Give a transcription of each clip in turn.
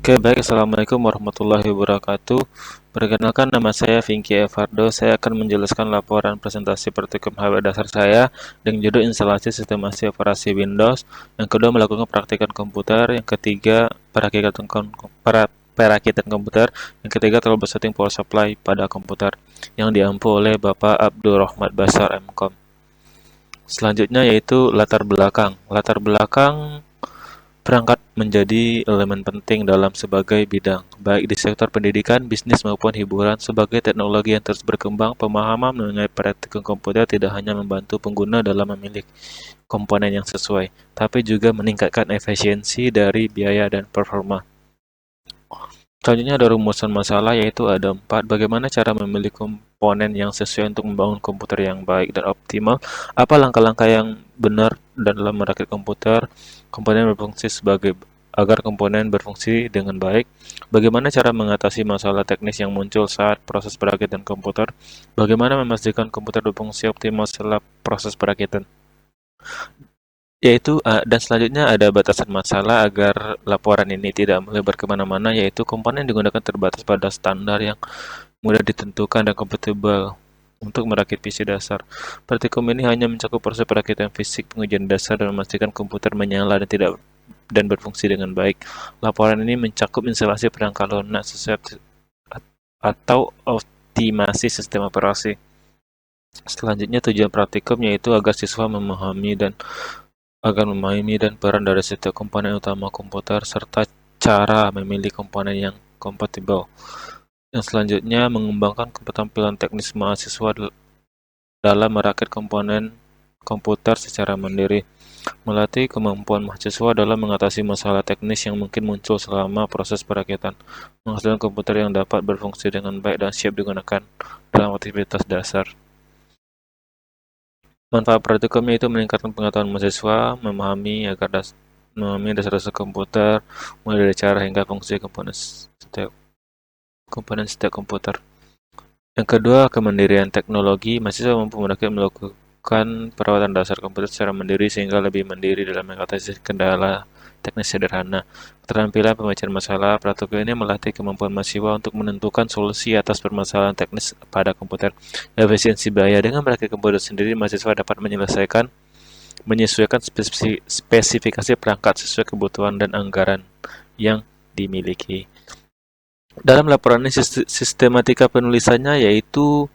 Oke, baik. Assalamualaikum warahmatullahi wabarakatuh. Perkenalkan, nama saya Vinky Evardo. Saya akan menjelaskan laporan presentasi praktikum hardware dasar saya dengan judul instalasi sistemasi operasi Windows. Yang kedua, melakukan praktikan komputer. Yang ketiga, perakitan komputer. Yang ketiga, troubleshooting power supply pada komputer yang diampu oleh Bapak Abdul Rahmat Basar MKOM. Selanjutnya yaitu latar belakang. Latar belakang perangkat menjadi elemen penting dalam sebagai bidang, baik di sektor pendidikan, bisnis maupun hiburan. Sebagai teknologi yang terus berkembang, pemahaman mengenai praktik komputer tidak hanya membantu pengguna dalam memilih komponen yang sesuai, tapi juga meningkatkan efisiensi dari biaya dan performa. Selanjutnya ada rumusan masalah, yaitu ada 4. Bagaimana cara memilih komponen yang sesuai untuk membangun komputer yang baik dan optimal? Apa langkah-langkah yang benar dalam merakit komputer? Komponen berfungsi agar komponen berfungsi dengan baik. Bagaimana cara mengatasi masalah teknis yang muncul saat proses perakitan komputer? Bagaimana memastikan komputer berfungsi optimal setelah proses perakitan? Dan selanjutnya ada batasan masalah agar laporan ini tidak melebar kemana-mana, yaitu komponen yang digunakan terbatas pada standar yang mudah ditentukan dan kompatibel untuk merakit PC dasar. Praktikum ini hanya mencakup proses perakitan fisik, pengujian dasar, dan memastikan komputer menyala dan berfungsi dengan baik. Laporan ini mencakup instalasi perangkat lunak atau optimasi sistem operasi. Selanjutnya, tujuan praktikum yaitu agar memahami dan peran dari setiap komponen utama komputer, serta cara memilih komponen yang kompatibel. Yang selanjutnya, mengembangkan keterampilan teknis mahasiswa dalam merakit komponen komputer secara mandiri, melatih kemampuan mahasiswa dalam mengatasi masalah teknis yang mungkin muncul selama proses perakitan, menghasilkan komputer yang dapat berfungsi dengan baik dan siap digunakan dalam aktivitas dasar. Manfaat praktikumnya itu meningkatkan pengetahuan mahasiswa, memahami dasar-dasar komputer, mulai dari cara hingga fungsi komponen setiap komputer. Yang kedua, kemandirian teknologi. Mahasiswa mampu melakukan perawatan dasar komputer secara mandiri sehingga lebih mandiri dalam mengatasi kendala teknis sederhana. Keterampilan pembacaan masalah. Praktikum ini melatih kemampuan mahasiswa untuk menentukan solusi atas permasalahan teknis pada komputer. Efisiensi biaya. Dengan merakit komputer sendiri, mahasiswa dapat menyesuaikan spesifikasi perangkat sesuai kebutuhan dan anggaran yang dimiliki. Dalam laporan ini sistematika penulisannya yaitu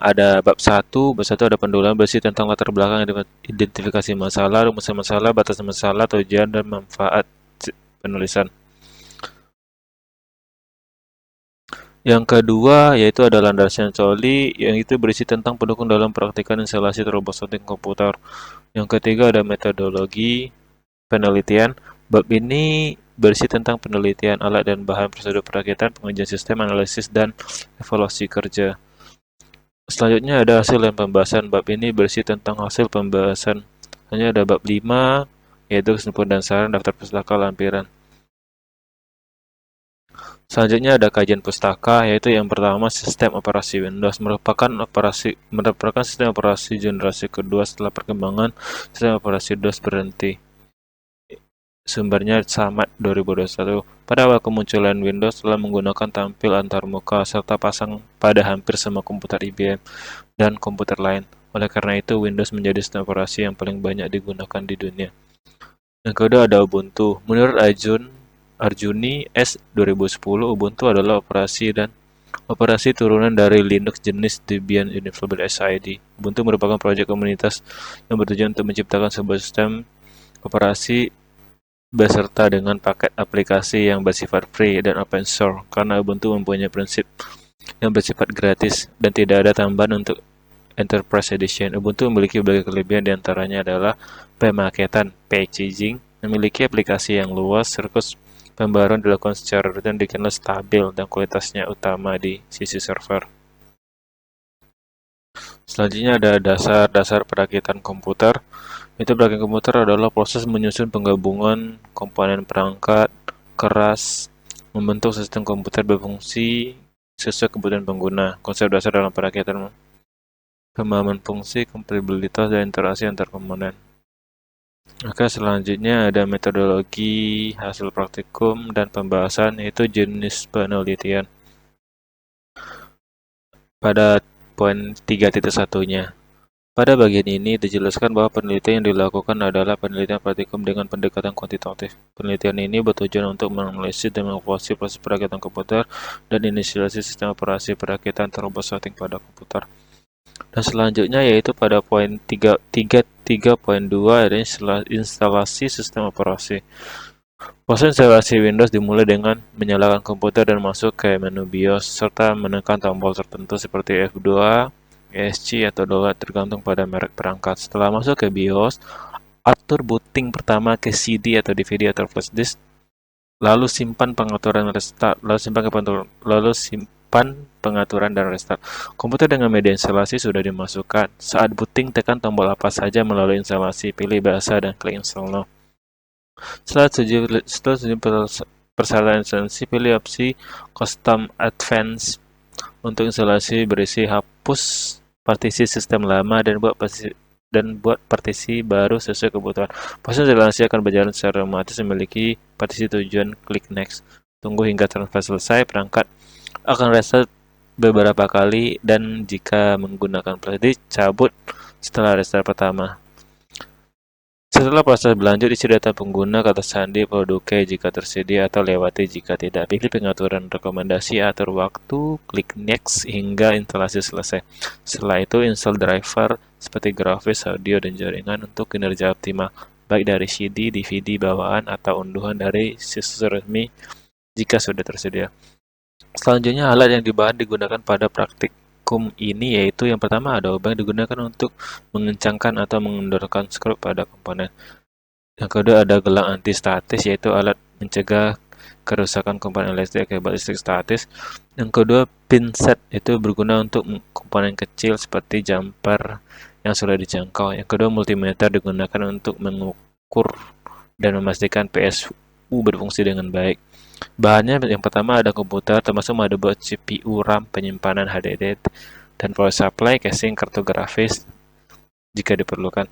ada bab 1 ada pendahuluan berisi tentang latar belakang, identifikasi masalah, rumusan masalah, batasan masalah, tujuan dan manfaat penulisan. Yang kedua yaitu ada landasan coli, yang itu berisi tentang pendukung dalam praktikan instalasi troubleshooting komputer. Yang ketiga ada metodologi penelitian. Bab ini berisi tentang penelitian alat dan bahan, prosedur perakitan, pengujian sistem, analisis, dan evaluasi kerja. Selanjutnya ada hasil dan pembahasan. Bab ini berisi tentang hasil pembahasan. Hanya ada bab 5, yaitu kesimpulan dan saran, daftar pustaka, lampiran. Selanjutnya ada kajian pustaka, yaitu yang pertama sistem operasi Windows, merupakan sistem operasi generasi kedua setelah perkembangan sistem operasi DOS berhenti. Sumbernya Samad 2021. Pada awal kemunculan Windows telah menggunakan tampil antarmuka serta pasang pada hampir semua komputer IBM dan komputer lain. Oleh karena itu, Windows menjadi sistem operasi yang paling banyak digunakan di dunia. Yang kedua ada Ubuntu. Menurut Arjuni S 2010, Ubuntu adalah operasi turunan dari Linux jenis Debian Universal SID. Ubuntu merupakan proyek komunitas yang bertujuan untuk menciptakan sebuah sistem operasi beserta dengan paket aplikasi yang bersifat free dan open source, karena Ubuntu mempunyai prinsip yang bersifat gratis dan tidak ada tambahan untuk Enterprise Edition. Ubuntu memiliki berbagai kelebihan, diantaranya adalah pemaketan packaging, memiliki aplikasi yang luas, sirkus pembaruan dilakukan secara rutin, dikenal stabil, dan kualitasnya utama di sisi server. Selanjutnya ada dasar perakitan komputer. Itu perakitan komputer adalah proses menyusun penggabungan komponen perangkat keras, membentuk sistem komputer berfungsi sesuai kebutuhan pengguna. Konsep dasar dalam perakitan: pemahaman fungsi, kompatibilitas, dan interaksi antar komponen. Oke, selanjutnya ada metodologi, hasil praktikum, dan pembahasan, yaitu jenis penelitian. Pada poin 3.1-nya. Pada bagian ini dijelaskan bahwa penelitian yang dilakukan adalah penelitian praktikum dengan pendekatan kuantitatif. Penelitian ini bertujuan untuk menganalisis dan mengevaluasi proses perakitan komputer dan inisiasi sistem operasi perakitan troubleshooting pada komputer. Dan selanjutnya yaitu pada poin 3.3.3.2 ada instalasi sistem operasi. Proses instalasi Windows dimulai dengan menyalakan komputer dan masuk ke menu BIOS serta menekan tombol tertentu seperti F2, ESC, atau download tergantung pada merek perangkat. Setelah masuk ke BIOS, atur booting pertama ke CD atau DVD atau flash disk, lalu simpan pengaturan restart, dan restart. Komputer dengan media instalasi sudah dimasukkan. Saat booting, tekan tombol apa saja melalui instalasi, pilih bahasa, dan klik install now. Setelah setuju persyaratan instalasi, pilih opsi Custom Advanced untuk instalasi berisi hapus partisi sistem lama dan buat partisi baru sesuai kebutuhan. Proses instalasi akan berjalan secara otomatis memiliki partisi tujuan. Klik next. Tunggu hingga transfer selesai. Perangkat akan restart beberapa kali dan jika menggunakan flash disk, cabut setelah restart pertama. Setelah proses berlanjut, isi data pengguna, kata sandi, produk jika tersedia atau lewati jika tidak. Pilih pengaturan rekomendasi, atur waktu, klik next hingga instalasi selesai. Setelah itu, install driver seperti grafis, audio, dan jaringan untuk kinerja optimal, baik dari CD, DVD bawaan, atau unduhan dari situs resmi jika sudah tersedia. Selanjutnya, alat yang digunakan pada praktikum ini yaitu yang pertama ada obeng yang digunakan untuk mengencangkan atau mengendorkan skru pada komponen. Yang kedua ada gelang anti-statis yaitu alat mencegah kerusakan komponen listrik akibat listrik statis. Yang kedua pinset itu berguna untuk komponen kecil seperti jumper yang sudah dijangkau. Yang kedua multimeter digunakan untuk mengukur dan memastikan PSU berfungsi dengan baik. Bahannya yang pertama ada komputer termasuk motherboard, CPU, RAM, penyimpanan HDD, dan power supply, casing, kartu grafis jika diperlukan.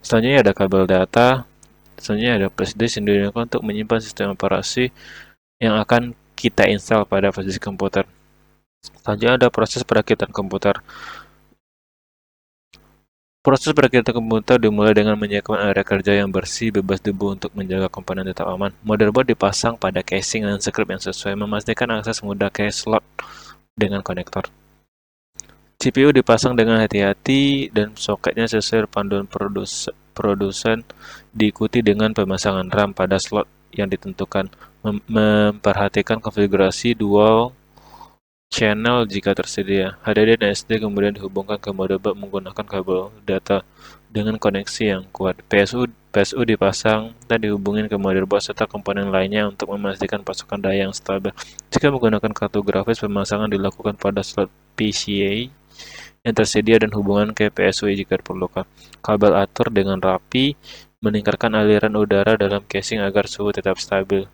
Selanjutnya ada kabel data. Selanjutnya ada flash disk yang digunakan untuk menyimpan sistem operasi yang akan kita install pada flash disk komputer. Selanjutnya ada proses perakitan komputer. Proses perakitan komputer dimulai dengan menyiapkan area kerja yang bersih, bebas debu untuk menjaga komponen tetap aman. Motherboard dipasang pada casing dan script yang sesuai, memastikan akses mudah ke slot dengan konektor. CPU dipasang dengan hati-hati dan soketnya sesuai panduan produsen, diikuti dengan pemasangan RAM pada slot yang ditentukan. Memperhatikan konfigurasi dual channel jika tersedia. HDD dan SD kemudian dihubungkan ke motherboard menggunakan kabel data dengan koneksi yang kuat. PSU dipasang dan dihubungkan ke motherboard serta komponen lainnya untuk memastikan pasokan daya yang stabil. Jika menggunakan kartu grafis, pemasangan dilakukan pada slot PCIe yang tersedia dan hubungan ke PSU jika diperlukan. Kabel atur dengan rapi, meningkatkan aliran udara dalam casing agar suhu tetap stabil.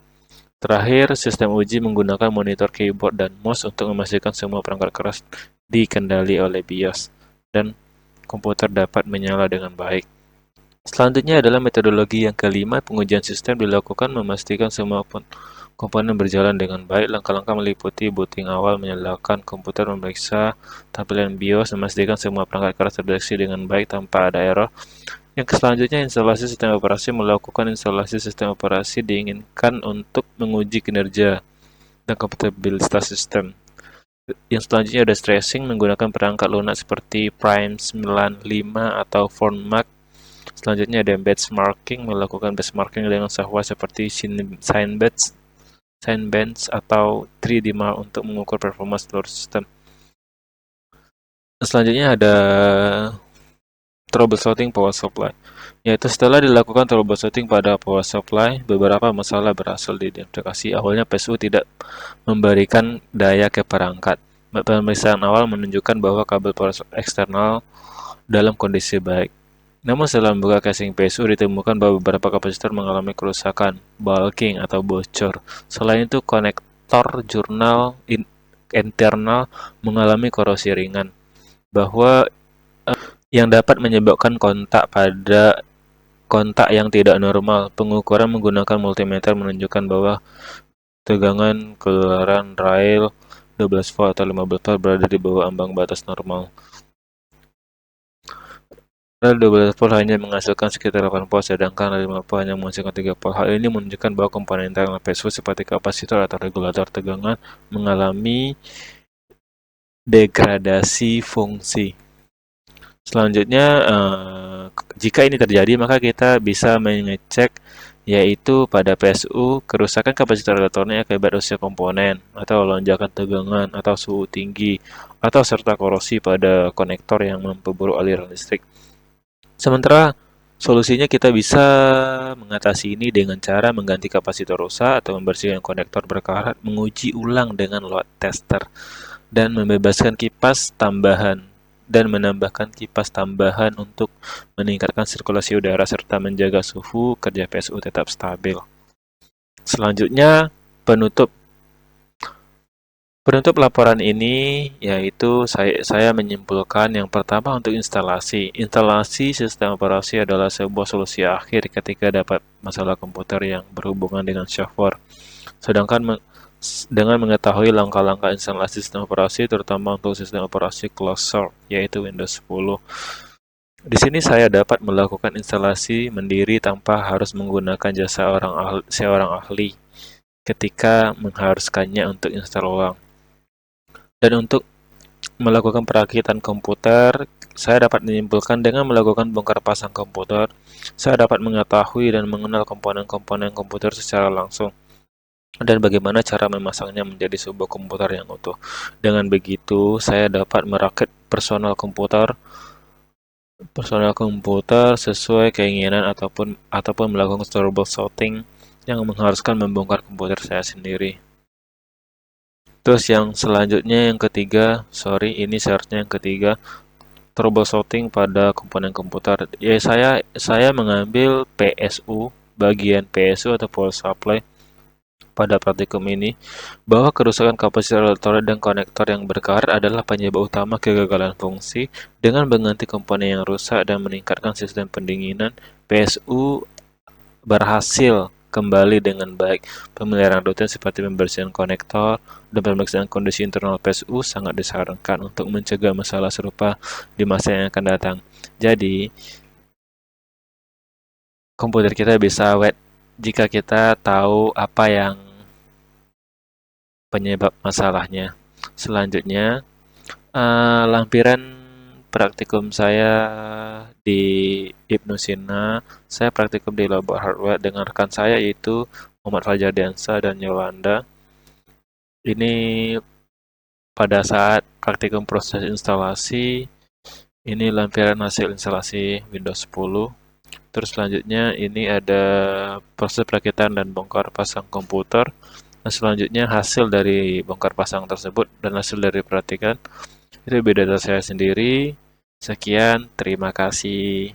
Terakhir, sistem uji menggunakan monitor keyboard dan mouse untuk memastikan semua perangkat keras dikendali oleh BIOS dan komputer dapat menyala dengan baik. Selanjutnya adalah metodologi yang kelima, pengujian sistem dilakukan memastikan semua komponen berjalan dengan baik. Langkah-langkah meliputi booting awal, menyalakan komputer, memeriksa tampilan BIOS, memastikan semua perangkat keras terdeteksi dengan baik tanpa ada error. Yang selanjutnya, instalasi sistem operasi. Melakukan instalasi sistem operasi diinginkan untuk menguji kinerja dan kompatibilitas sistem. Yang selanjutnya ada stressing, menggunakan perangkat lunak seperti Prime 95 atau Formac. Selanjutnya ada benchmarking, melakukan benchmarking dengan software seperti Cinebench atau 3D Mark untuk mengukur performa seluruh sistem. Selanjutnya ada troubleshooting power supply, yaitu setelah dilakukan troubleshooting pada power supply, beberapa masalah berhasil diidentifikasi. Awalnya PSU tidak memberikan daya ke perangkat. Pemeriksaan awal menunjukkan bahwa kabel power eksternal dalam kondisi baik. Namun setelah membuka casing PSU ditemukan bahwa beberapa kapasitor mengalami kerusakan, bulking atau bocor. Selain itu konektor jurnal internal mengalami korosi ringan, bahwa yang dapat menyebabkan kontak pada kontak yang tidak normal. Pengukuran menggunakan multimeter menunjukkan bahwa tegangan keluaran rail 12 volt atau 15 volt berada di bawah ambang batas normal. Rel 12 volt hanya menghasilkan sekitar 8 volt, sedangkan rel 5 volt hanya menghasilkan 3 volt. Hal ini menunjukkan bahwa komponen internal PSU seperti kapasitor atau regulator tegangan mengalami degradasi fungsi. Selanjutnya, jika ini terjadi, maka kita bisa mengecek yaitu pada PSU, kerusakan kapasitor elektronik akibat usia komponen, atau lonjakan tegangan, atau suhu tinggi, atau serta korosi pada konektor yang memperburuk aliran listrik. Sementara solusinya kita bisa mengatasi ini dengan cara mengganti kapasitor rusak atau membersihkan konektor berkarat, menguji ulang dengan load tester, dan membebaskan kipas tambahan dan menambahkan kipas tambahan untuk meningkatkan sirkulasi udara serta menjaga suhu kerja PSU tetap stabil. Selanjutnya, penutup laporan ini yaitu saya menyimpulkan yang pertama untuk instalasi. Instalasi sistem operasi adalah sebuah solusi akhir ketika dapat masalah komputer yang berhubungan dengan software. Sedangkan dengan mengetahui langkah-langkah instalasi sistem operasi, terutama untuk sistem operasi closed-source, yaitu Windows 10. Di sini saya dapat melakukan instalasi mandiri tanpa harus menggunakan jasa seorang ahli ketika mengharuskannya untuk install ulang. Dan untuk melakukan perakitan komputer, saya dapat menyimpulkan dengan melakukan bongkar pasang komputer, saya dapat mengetahui dan mengenal komponen-komponen komputer secara langsung dan bagaimana cara memasangnya menjadi sebuah komputer yang utuh. Dengan begitu, saya dapat merakit personal komputer sesuai keinginan ataupun melakukan troubleshooting yang mengharuskan membongkar komputer saya sendiri. Terus yang selanjutnya yang ketiga, ini seharusnya yang ketiga, troubleshooting pada komponen komputer. Ya, saya mengambil PSU, bagian PSU atau power supply pada praktikum ini, bahwa kerusakan kapasitor elektronik dan konektor yang berkarat adalah penyebab utama kegagalan fungsi. Dengan mengganti komponen yang rusak dan meningkatkan sistem pendinginan, PSU berhasil kembali dengan baik. Pemeliharaan rutin seperti pembersihan konektor dan pemeriksaan kondisi internal PSU sangat disarankan untuk mencegah masalah serupa di masa yang akan datang. Jadi, komputer kita bisa awet jika kita tahu apa yang penyebab masalahnya. Selanjutnya, lampiran praktikum saya di Ibnu Sina. Saya praktikum di Labo Hardware dengan rekan saya yaitu Muhammad Fajar Diansa dan Yolanda. Ini pada saat praktikum proses instalasi, ini lampiran hasil instalasi Windows 10. Terus selanjutnya ini ada proses perakitan dan bongkar pasang komputer. Dan selanjutnya hasil dari bongkar pasang tersebut dan hasil dari perhatikan itu beda dari saya sendiri. Sekian, terima kasih.